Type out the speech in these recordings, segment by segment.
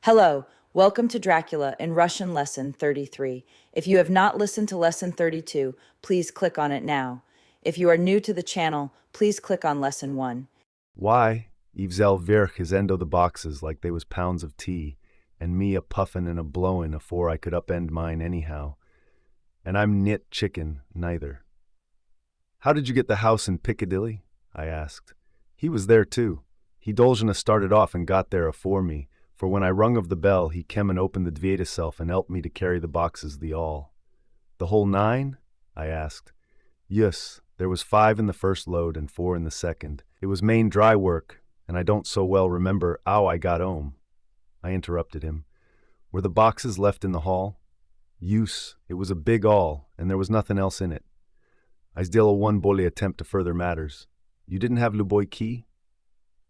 Hello, welcome to Dracula in Russian Lesson 33. If you have not listened to Lesson 32, please click on it now. If you are new to the channel, please click on Lesson 1. Why? Yvzel Virch his endo the boxes like they was pounds of tea, and me a puffin' and a blowin' afore I could upend mine anyhow. And I'm nit chicken, neither. How did you get the house in Piccadilly? I asked. He was there too. He Dolzhina started off and got there afore me, for when I rung of the bell he kem and opened the dvede self and helped me to carry the boxes the all. The whole 9? I asked. Yus, there was 5 in the first load and 4 in the second. It was main dry work, and I don't so well remember 'ow I got 'ome. I interrupted him. Were the boxes left in the hall? Use, it was a big all, and there was nothing else in it. I still one bolly attempt to further matters. You didn't have Luboy key?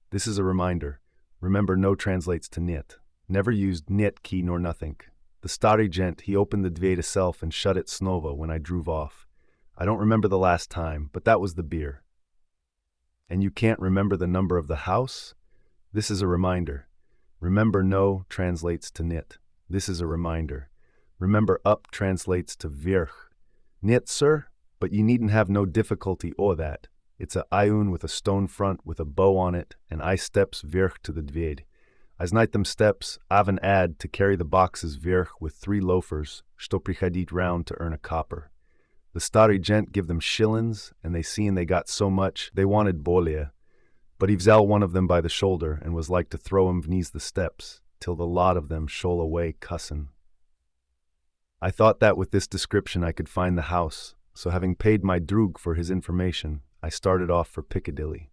This is a reminder. Remember, no translates to nit. Never used nit key nor nothink. The stary gent, he opened the dvede self and shut it snova when I drove off. I don't remember the last time, but that was the beer. And you can't remember the number of the house? This is a reminder. Remember, no translates to nit. This is a reminder. Remember, up translates to virch. Nit, sir? But you needn't have no difficulty or that. It's a iun with a stone front with a bow on it, and I steps virch to the dvede. I znite them steps, I've an ad to carry the boxes virch with 3 loafers, sto prichadit round to earn a copper. The stary gent give them shillings, and they seen they got so much, they wanted bolia. But Yvzel one of them by the shoulder, and was like to throw him v'neath the steps, till the lot of them shole away cussin'. I thought that with this description I could find the house, so having paid my drug for his information, I started off for Piccadilly.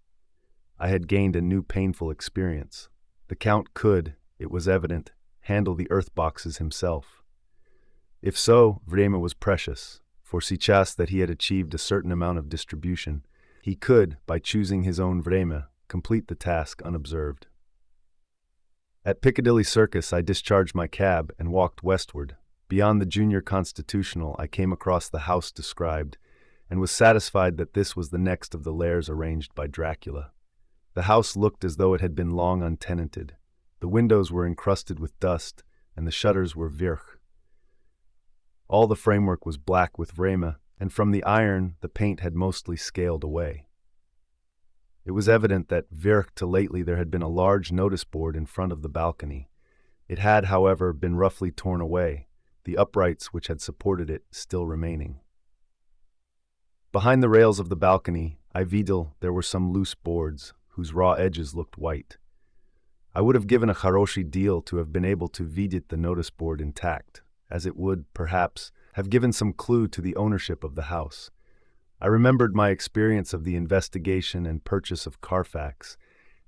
I had gained a new painful experience. The Count could, it was evident, handle the earth boxes himself. If so, vrema was precious, for сейчас that he had achieved a certain amount of distribution, he could, by choosing his own vrema, complete the task unobserved. At Piccadilly Circus I discharged my cab and walked westward. Beyond the Junior Constitutional I came across the house described, and was satisfied that this was the next of the lairs arranged by Dracula. The house looked as though it had been long untenanted. The windows were encrusted with dust, and the shutters were virch. All the framework was black with vrema, and from the iron the paint had mostly scaled away. It was evident that virch to lately there had been a large notice board in front of the balcony. It had, however, been roughly torn away, the uprights which had supported it still remaining. Behind the rails of the balcony, I videl there were some loose boards, whose raw edges looked white. I would have given a charoshi deal to have been able to vidit the notice board intact, as it would, perhaps, have given some clue to the ownership of the house. I remembered my experience of the investigation and purchase of Carfax,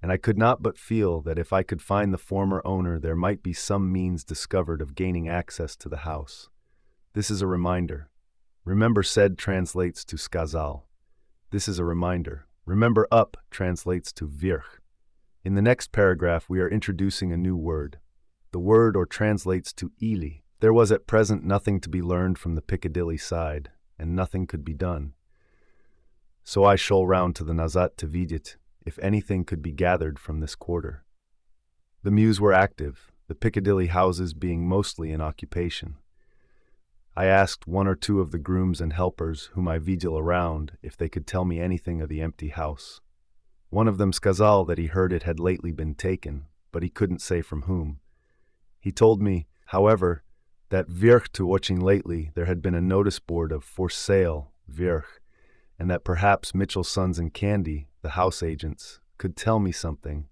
and I could not but feel that if I could find the former owner there might be some means discovered of gaining access to the house. This is a reminder. Remember said translates to skazal. This is a reminder. Remember up translates to virch. In the next paragraph we are introducing a new word. The word or translates to ili. There was at present nothing to be learned from the Piccadilly side, and nothing could be done. So I shole round to the Nazat to vidit, if anything could be gathered from this quarter. The mews were active, the Piccadilly houses being mostly in occupation. I asked 1 or 2 of the grooms and helpers whom I vigil around if they could tell me anything of the empty house. One of them skazal that he heard it had lately been taken, but he couldn't say from whom. He told me, however, that virch to watching lately there had been a notice board of for sale, virch, and that perhaps Mitchell Sons and Candy, the house agents, could tell me something,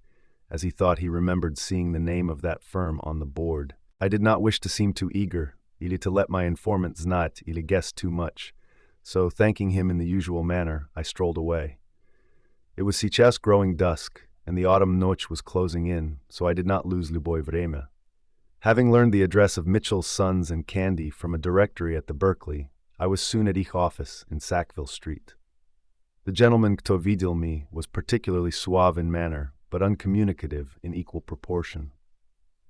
as he thought he remembered seeing the name of that firm on the board. I did not wish to seem too eager, ili to let my informant znat ili guess too much, so thanking him in the usual manner, I strolled away. It was сейчас growing dusk, and the autumn noche was closing in, so I did not lose Luboy vrema. Having learned the address of Mitchell's Sons and Candy from a directory at the Berkeley, I was soon at each office in Sackville Street. The gentleman kto videl me was particularly suave in manner, but uncommunicative in equal proportion.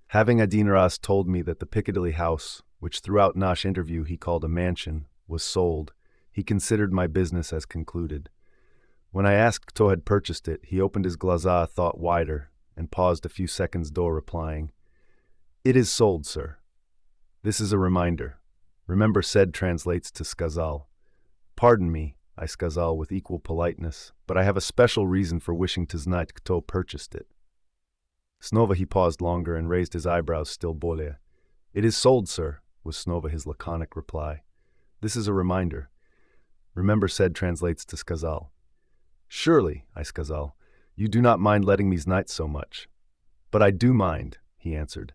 Having Adinras told me that the Piccadilly house, which throughout Nash interview he called a mansion, was sold, he considered my business as concluded. When I asked kto had purchased it, he opened his glaza a thought wider, and paused a few seconds door replying, It is sold, sir. This is a reminder. Remember said translates to skazal. Pardon me, I skazal with equal politeness, but I have a special reason for wishing to znать kto purchased it. Snova he paused longer and raised his eyebrows still bolje. It is sold, sir, was Snova his laconic reply. This is a reminder. Remember said translates to skazal. Surely, I skazal, you do not mind letting me znать so much. But I do mind, he answered.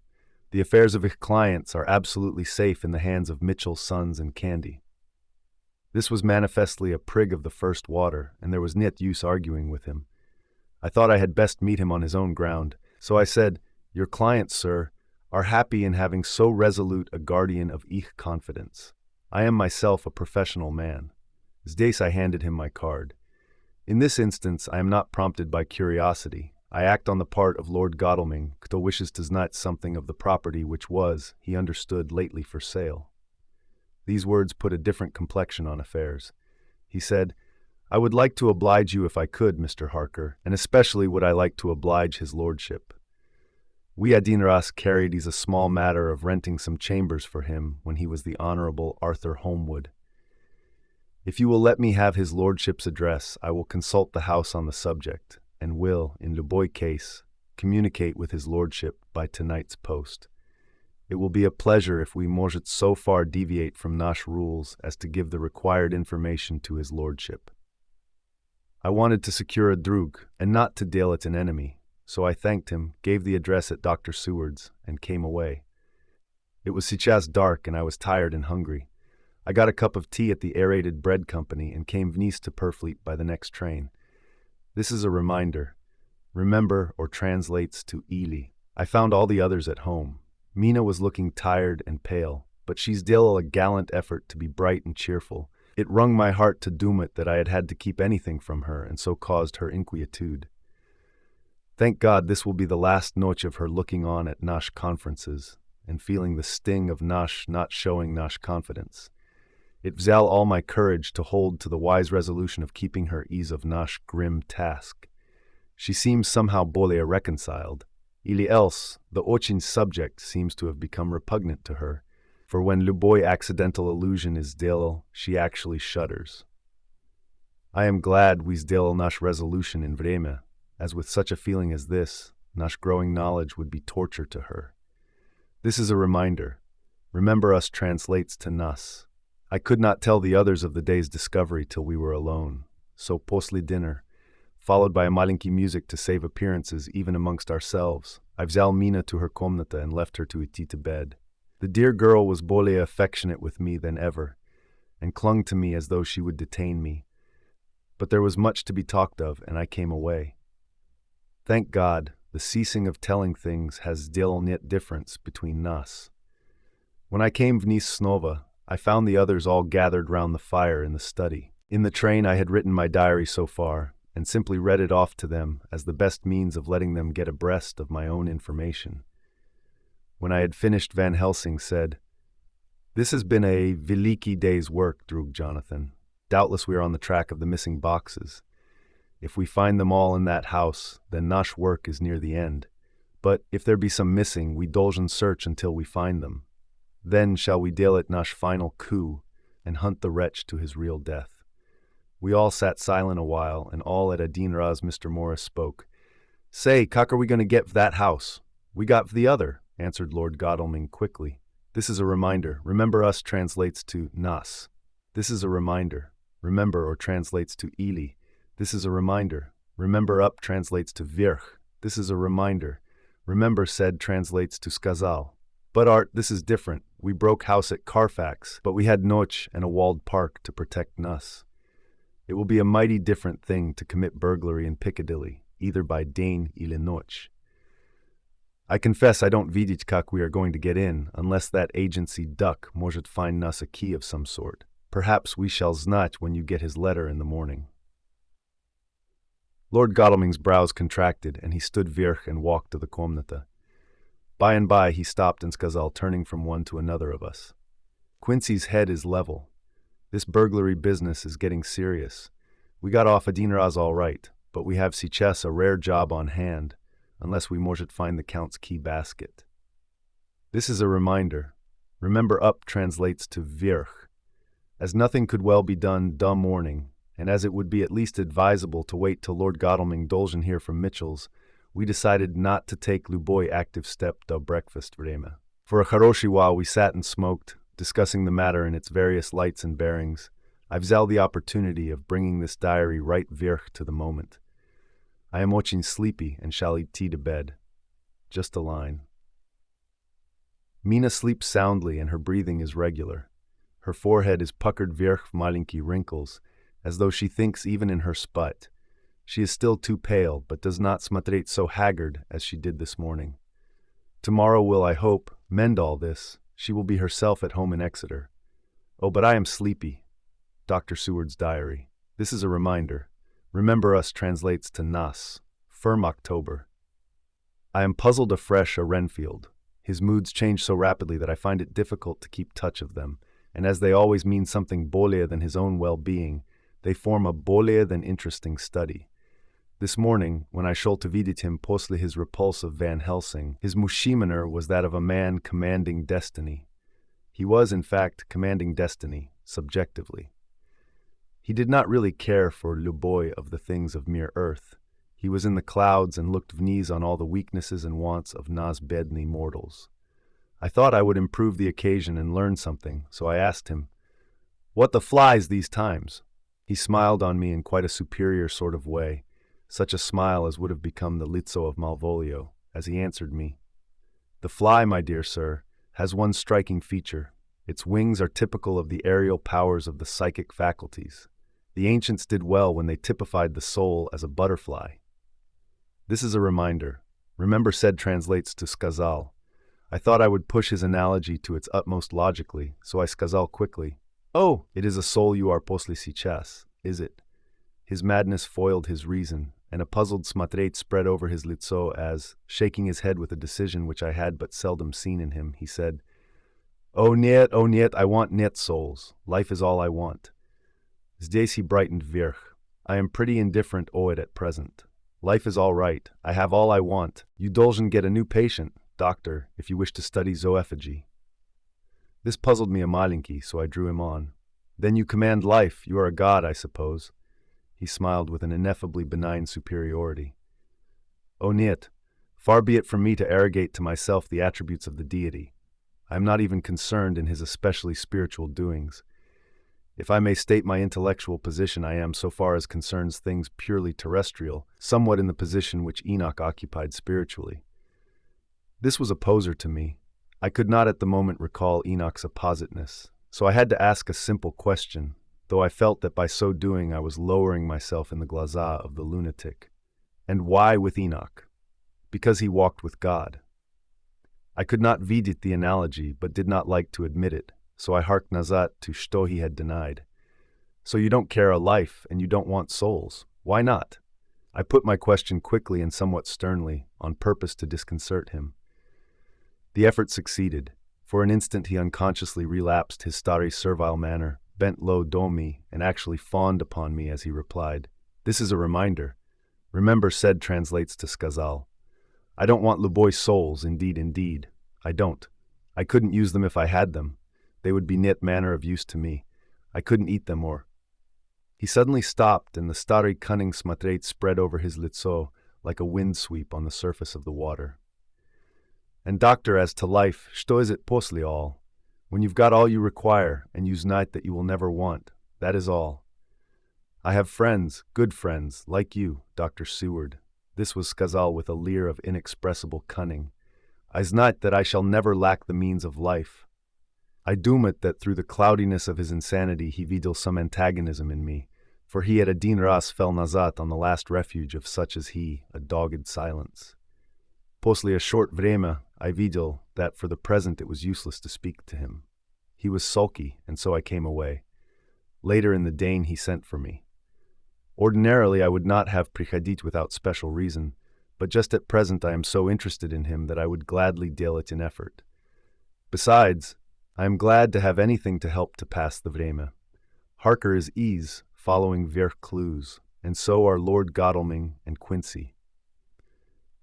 The affairs of his clients are absolutely safe in the hands of Mitchell, Sons and Candy. This was manifestly a prig of the first water, and there was nit use arguing with him. I thought I had best meet him on his own ground, so I said, Your clients, sir, are happy in having so resolute a guardian of ich confidence. I am myself a professional man. Zdace I handed him my card. In this instance, I am not prompted by curiosity. I act on the part of Lord Godalming, kto wishes to znать something of the property which was, he understood, lately for sale. These words put a different complexion on affairs. He said, I would like to oblige you if I could, Mr. Harker, and especially would I like to oblige his lordship. We Adinras carried a small matter of renting some chambers for him when he was the Honourable Arthur Holmwood. If you will let me have his lordship's address, I will consult the house on the subject, and will, in Luboy case, communicate with his lordship by tonight's post. It will be a pleasure if we может so far deviate from nash rules as to give the required information to his lordship. I wanted to secure a drug, and not to deal it an enemy, so I thanked him, gave the address at Dr. Seward's, and came away. It was сейчас dark, and I was tired and hungry. I got a cup of tea at the Aerated Bread Company and came vnice to Purfleet by the next train. This is a reminder. Remember or translates to Ely. I found all the others at home. Mina was looking tired and pale, but she's still a gallant effort to be bright and cheerful. It wrung my heart to doom it that I had had to keep anything from her and so caused her inquietude. Thank God this will be the last noche of her looking on at nash conferences and feeling the sting of nash not showing nash confidence. It vzal all my courage to hold to the wise resolution of keeping her ease of nash grim task. She seems somehow bolje reconciled. Ili else, the ochin subject seems to have become repugnant to her, for when Luboy accidental allusion is dale, she actually shudders. I am glad we dale nash resolution in vreme, as with such a feeling as this, nash growing knowledge would be torture to her. This is a reminder. Remember us translates to nas. I could not tell the others of the day's discovery till we were alone, so postly dinner, followed by a malinki music to save appearances even amongst ourselves, I vzal Mina to her komnata and left her to iti to bed. The dear girl was bolje affectionate with me than ever, and clung to me as though she would detain me. But there was much to be talked of, and I came away. Thank God, the ceasing of telling things has still nit difference between us. When I came vnice snova, I found the others all gathered round the fire in the study. In the train I had written my diary so far, and simply read it off to them as the best means of letting them get abreast of my own information. When I had finished, Van Helsing said, This has been a veliki day's work, Drug Jonathan. Doubtless we are on the track of the missing boxes. If we find them all in that house, then nash work is near the end. But if there be some missing, we dolgen search until we find them. Then shall we deal it nash final coup, and hunt the wretch to his real death. We all sat silent a while, and all at Adinras Mr. Morris spoke. Say, cock are we going to get that house? We got the other, answered Lord Godalming quickly. This is a reminder. Remember us translates to nas. This is a reminder. Remember or translates to Ely. This is a reminder. Remember up translates to virch. This is a reminder. Remember said translates to skazal. But Art, this is different. We broke house at Carfax, but we had noche and a walled park to protect us. It will be a mighty different thing to commit burglary in Piccadilly, either by Dane ile noche. I confess I don't vidit kak we are going to get in, unless that agency duck может find us a key of some sort. Perhaps we shall znać when you get his letter in the morning. Lord Godalming's brows contracted, and he stood virch and walked to the komnata. By and by he stopped and skazal, turning from one to another of us. Quincy's head is level. This burglary business is getting serious. We got off Adinras all right, but we have сейчас a rare job on hand, unless we может find the Count's key basket. This is a reminder. Remember up translates to virch. As nothing could well be done da morning, and as it would be at least advisable to wait till Lord Godalming Dolgen hear from Mitchell's, we decided not to take Luboy active step da breakfast vrema. For a хороший while we sat and smoked, discussing the matter in its various lights and bearings. I've взял the opportunity of bringing this diary right virch to the moment. I am очень sleepy and shall eat tea to bed. Just a line. Mina sleeps soundly and her breathing is regular. Her forehead is puckered virch malinki wrinkles, as though she thinks even in her sput. She is still too pale, but does not смотреть so haggard as she did this morning. Tomorrow will, I hope, mend all this. She will be herself at home in Exeter. Oh, but I am sleepy. Dr. Seward's diary. This is a reminder. Remember us translates to nas, firm October. I am puzzled afresh a Renfield. His moods change so rapidly that I find it difficult to keep touch of them, and as they always mean something bolее than his own well-being, they form a bolее than interesting study. This morning, when I should to visit him после his repulse of Van Helsing, his mushiminer was that of a man commanding destiny. He was, in fact, commanding destiny, subjectively. He did not really care for Luboy of the things of mere earth. He was in the clouds and looked vniz on all the weaknesses and wants of nas bedni mortals. I thought I would improve the occasion and learn something, so I asked him, "What the flies these times?" He smiled on me in quite a superior sort of way, such a smile as would have become the Lizzo of Malvolio, as he answered me. "The fly, my dear sir, has one striking feature. Its wings are typical of the aerial powers of the psychic faculties. The ancients did well when they typified the soul as a butterfly." This is a reminder. Remember said translates to skazal. I thought I would push his analogy to its utmost logically, so I skazal quickly. "Oh, it is a soul you are posle сейчас, is it?" His madness foiled his reason, and a puzzled смотреть spread over his лицо as, shaking his head with a decision which I had but seldom seen in him, he said, oh niet, I want net souls. Life is all I want." Здесь he brightened virch. "I am pretty indifferent it at present. Life is all right. I have all I want. You dolgen get a new patient, doctor, if you wish to study zoophagy." This puzzled me a malinki, so I drew him on. "Then you command life. You are a god, I suppose." He smiled with an ineffably benign superiority. "Oh niet, far be it from me to arrogate to myself the attributes of the deity. I am not even concerned in his especially spiritual doings. If I may state my intellectual position, I am, so far as concerns things purely terrestrial, somewhat in the position which Enoch occupied spiritually. This was a poser to me. I could not at the moment recall Enoch's appositeness, so I had to ask a simple question, though I felt that by so doing I was lowering myself in the glaza of the lunatic. And why with Enoch? Because he walked with God. I could not vidit the analogy, but did not like to admit it, so I harked nazat to что he had denied. "So you don't care a life, and you don't want souls. Why not?" I put my question quickly and somewhat sternly, on purpose to disconcert him. The effort succeeded. For an instant he unconsciously relapsed his stari servile manner, bent low domi, and actually fawned upon me as he replied, "This is a reminder. Remember said translates to skazal. I don't want Luboy's souls, indeed. I don't. I couldn't use them if I had them. They would be net manner of use to me. I couldn't eat them or—" He suddenly stopped, and the stari cunning смотреть spread over his лицо like a wind sweep on the surface of the water. "And doctor, as to life, что is it после all? When you've got all you require, and you znать that you will never want, that is all. I have friends, good friends, like you, Dr. Seward." This was skazal with a leer of inexpressible cunning. "I znать that I shall never lack the means of life. I doom it that through the cloudiness of his insanity he videl some antagonism in me, for he at a din ras fell nazat on the last refuge of such as he, a dogged silence. Posle a short vrema, I videl that for the present it was useless to speak to him. He was sulky, and so I came away. Later in the Dane he sent for me. Ordinarily I would not have prichadit without special reason, but just at present I am so interested in him that I would gladly deal it in effort. Besides, I am glad to have anything to help to pass the vrema. Harker is ease, following virch clues, and so are Lord Godalming and Quincy.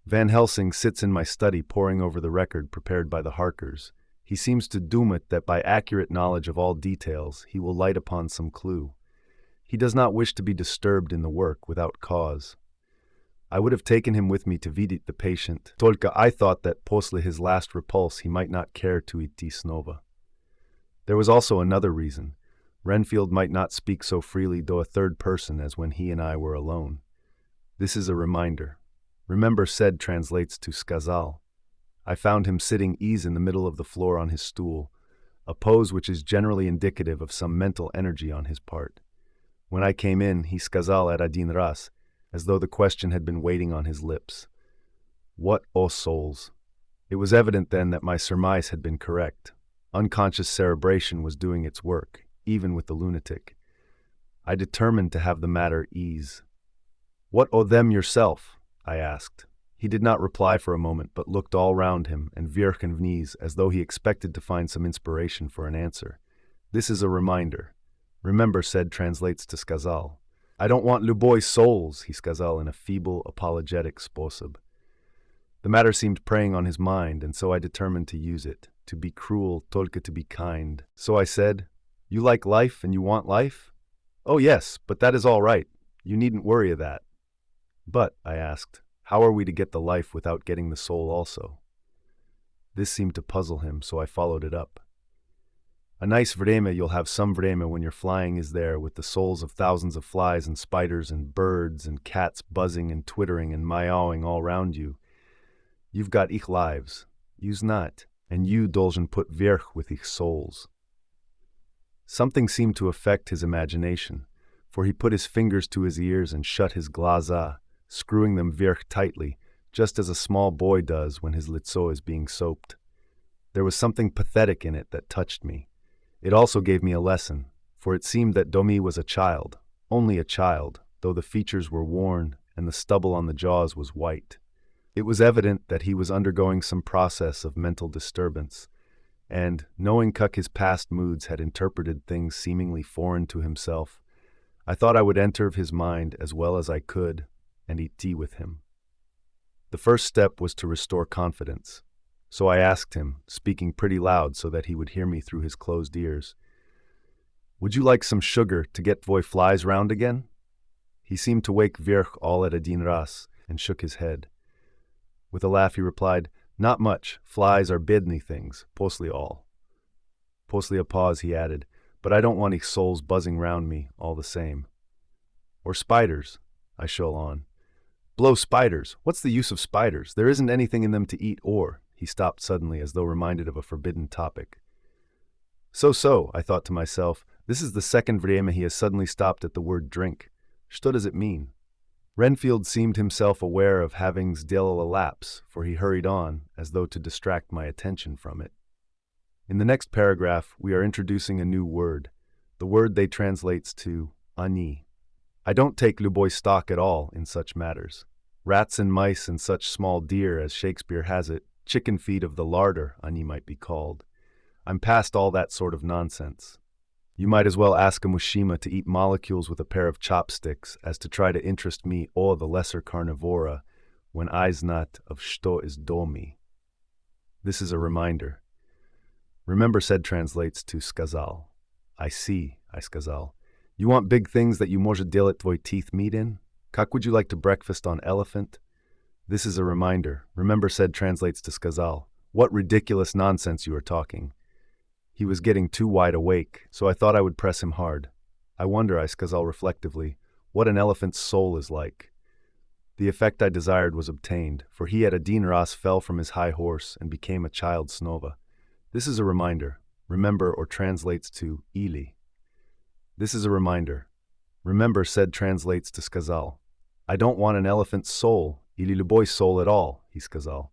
Van Helsing sits in my study poring over the record prepared by the Harkers. He seems to doom it that by accurate knowledge of all details he will light upon some clue. He does not wish to be disturbed in the work without cause. I would have taken him with me to visit the patient, tolka I thought that posle his last repulse he might not care to iti snova. There was also another reason. Renfield might not speak so freely though a third person as when he and I were alone. This is a reminder. Remember said translates to skazal. I found him sitting ease in the middle of the floor on his stool, a pose which is generally indicative of some mental energy on his part. When I came in, he skazal at adin ras, as though the question had been waiting on his lips. What, O souls? It was evident then that my surmise had been correct. Unconscious cerebration was doing its work, even with the lunatic. I determined to have the matter ease. What o them yourself? I asked. He did not reply for a moment, but looked all round him and virk and vniz as though he expected to find some inspiration for an answer. This is a reminder. Remember said translates to skazal. I don't want Luboy's souls, he skazal in a feeble, apologetic sposob. The matter seemed preying on his mind, and so I determined to use it, to be cruel, tolka to be kind. So I said, you like life and you want life? Oh yes, but that is all right. You needn't worry of that. But, I asked, how are we to get the life without getting the soul also? This seemed to puzzle him, so I followed it up. A nice vreme you'll have some vreme when your flying is there with the souls of thousands of flies and spiders and birds and cats buzzing and twittering and meowing all round you. You've got ich lives, use not, and you dolgen put virch with ich souls. Something seemed to affect his imagination, for he put his fingers to his ears and shut his glaza, screwing them virch tightly, just as a small boy does when his litzo is being soaped. There was something pathetic in it that touched me. It also gave me a lesson, for it seemed that Domi was a child, only a child, though the features were worn and the stubble on the jaws was white. It was evident that he was undergoing some process of mental disturbance, and, knowing Cuck his past moods had interpreted things seemingly foreign to himself, I thought I would enter his mind as well as I could and eat tea with him. The first step was to restore confidence. So I asked him, speaking pretty loud so that he would hear me through his closed ears, would you like some sugar to get voi flies round again? He seemed to wake virch all at adin ras and shook his head. With a laugh he replied, not much, flies are bidny things, posly all. Posly a pause he added, but I don't want ich souls buzzing round me all the same. Or spiders, I shoal on. Blow spiders, what's the use of spiders? There isn't anything in them to eat or. He stopped suddenly as though reminded of a forbidden topic. So, I thought to myself, this is the second vreme he has suddenly stopped at the word drink. Что does it mean? Renfield seemed himself aware of having сделал a lapse, for he hurried on, as though to distract my attention from it. In the next paragraph, we are introducing a new word. The word they translates to ani. I don't take Luboy stock at all in such matters. Rats and mice and such small deer, as Shakespeare has it, chicken feed of the larder, ani might be called. I'm past all that sort of nonsense. You might as well ask a Mushima to eat molecules with a pair of chopsticks as to try to interest me or the lesser carnivora when I's not of što is domi. This is a reminder. Remember said translates to skazal. I see, I skazal. You want big things that you może delet tvoj teeth meat in? Kak would you like to breakfast on elephant? This is a reminder. Remember said translates to skazal. What ridiculous nonsense you are talking. He was getting too wide awake, so I thought I would press him hard. I wonder, I skazal reflectively, what an elephant's soul is like. The effect I desired was obtained, for he at adin ras fell from his high horse and became a child snova. This is a reminder. Remember or translates to ili. This is a reminder. Remember said translates to skazal. I don't want an elephant's soul, ili luboy's soul at all, he skazal.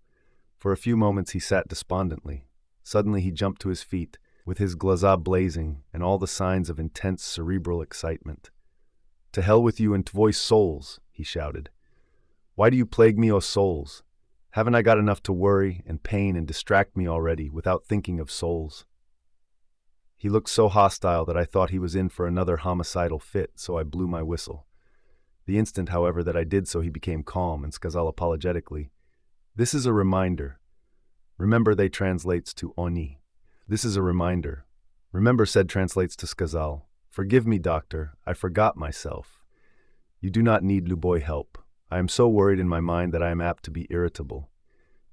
For a few moments he sat despondently. Suddenly he jumped to his feet, with his glaza blazing and all the signs of intense cerebral excitement. To hell with you and tvoj souls, he shouted. Why do you plague me, O souls? Haven't I got enough to worry and pain and distract me already without thinking of souls? He looked so hostile that I thought he was in for another homicidal fit, so I blew my whistle. The instant, however, that I did so he became calm and skazal apologetically, This is a reminder. Remember they translates to oni. This is a reminder. Remember said translates to skazal. Forgive me, doctor, I forgot myself. You do not need Luboy help. I am so worried in my mind that I am apt to be irritable.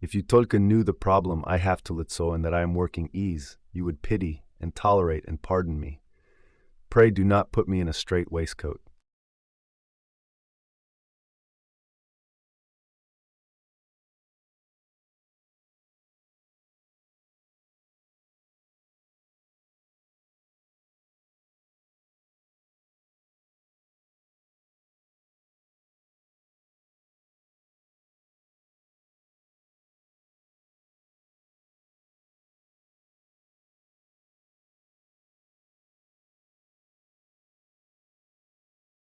If you Tolka knew the problem I have to Litso and that I am working ease, you would pity and tolerate and pardon me. Pray do not put me in a straight waistcoat.